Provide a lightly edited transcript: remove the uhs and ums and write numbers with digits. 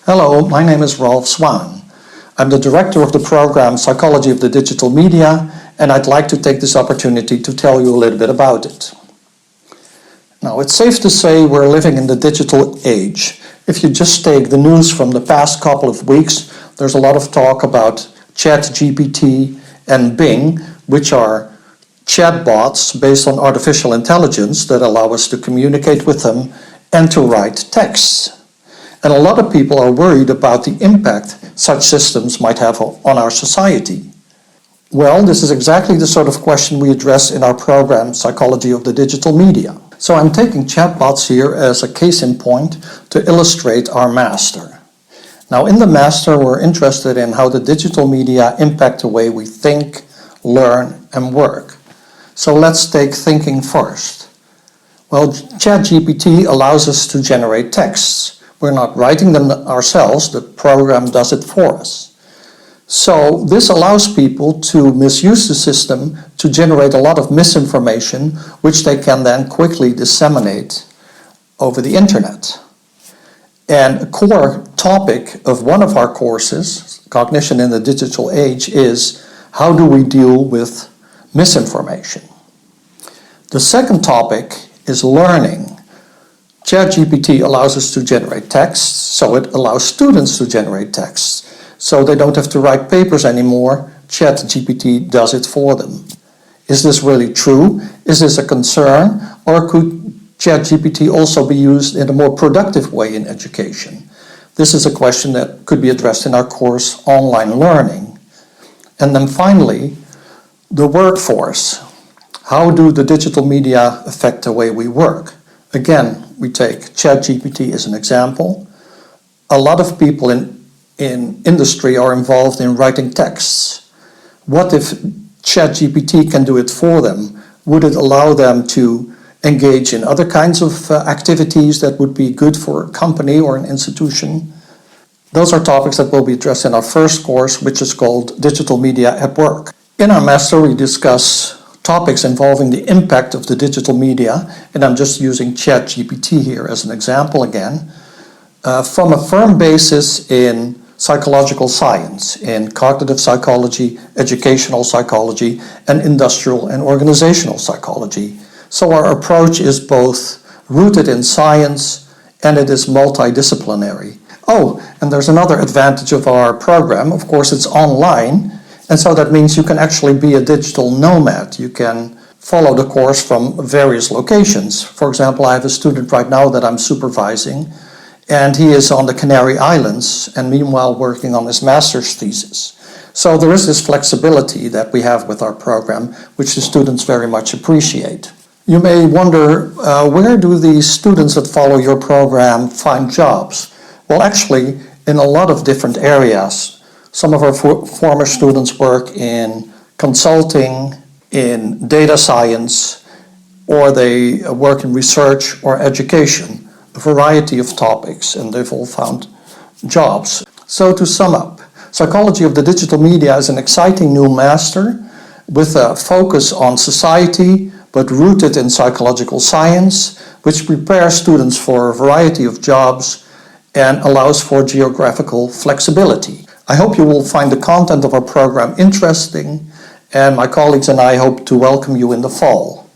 Hello, my name is Rolf Swan. I'm the director of the program Psychology of the Digital Media, and I'd like to take this opportunity to tell you a little bit about it. Now, it's safe to say we're living in the digital age. If you just take the news from the past couple of weeks, there's a lot of talk about ChatGPT and Bing, which are chatbots based on artificial intelligence that allow us to communicate with them and to write texts. And a lot of people are worried about the impact such systems might have on our society. Well, this is exactly the sort of question we address in our program, Psychology of the Digital Media. So I'm taking chatbots here as a case in point to illustrate our master. Now, in the master, we're interested in how the digital media impact the way we think, learn, and work. So let's take thinking first. Well, ChatGPT allows us to generate texts. We're not writing them ourselves, the program does it for us. So this allows people to misuse the system to generate a lot of misinformation, which they can then quickly disseminate over the internet. And a core topic of one of our courses, Cognition in the Digital Age, is how do we deal with misinformation? The second topic is learning. ChatGPT allows us to generate texts, so it allows students to generate texts. So they don't have to write papers anymore. ChatGPT does it for them. Is this really true? Is this a concern? Or could ChatGPT also be used in a more productive way in education? This is a question that could be addressed in our course, Online Learning. And then finally, the workforce. How do the digital media affect the way we work? Again, we take ChatGPT as an example. A lot of people in industry are involved in writing texts. What if ChatGPT can do it for them? Would it allow them to engage in other kinds of activities that would be good for a company or an institution? Those are topics that will be addressed in our first course, which is called Digital Media at Work. In our master, we discuss topics involving the impact of the digital media, and I'm just using ChatGPT here as an example again, from a firm basis in psychological science, in cognitive psychology, educational psychology, and industrial and organizational psychology. So our approach is both rooted in science and it is multidisciplinary. Oh, and there's another advantage of our program. Of course, it's online, and so that means you can actually be a digital nomad. You can follow the course from various locations. For example, I have a student right now that I'm supervising, and he is on the Canary Islands and meanwhile working on his master's thesis. So there is this flexibility that we have with our program, which the students very much appreciate. You may wonder, where do these students that follow your program find jobs? Well, actually, in a lot of different areas. Some of our former students work in consulting, in data science, or they work in research or education, a variety of topics, and they've all found jobs. So to sum up, Psychology of the Digital Media is an exciting new master with a focus on society, but rooted in psychological science, which prepares students for a variety of jobs and allows for geographical flexibility. I hope you will find the content of our program interesting, and my colleagues and I hope to welcome you in the fall.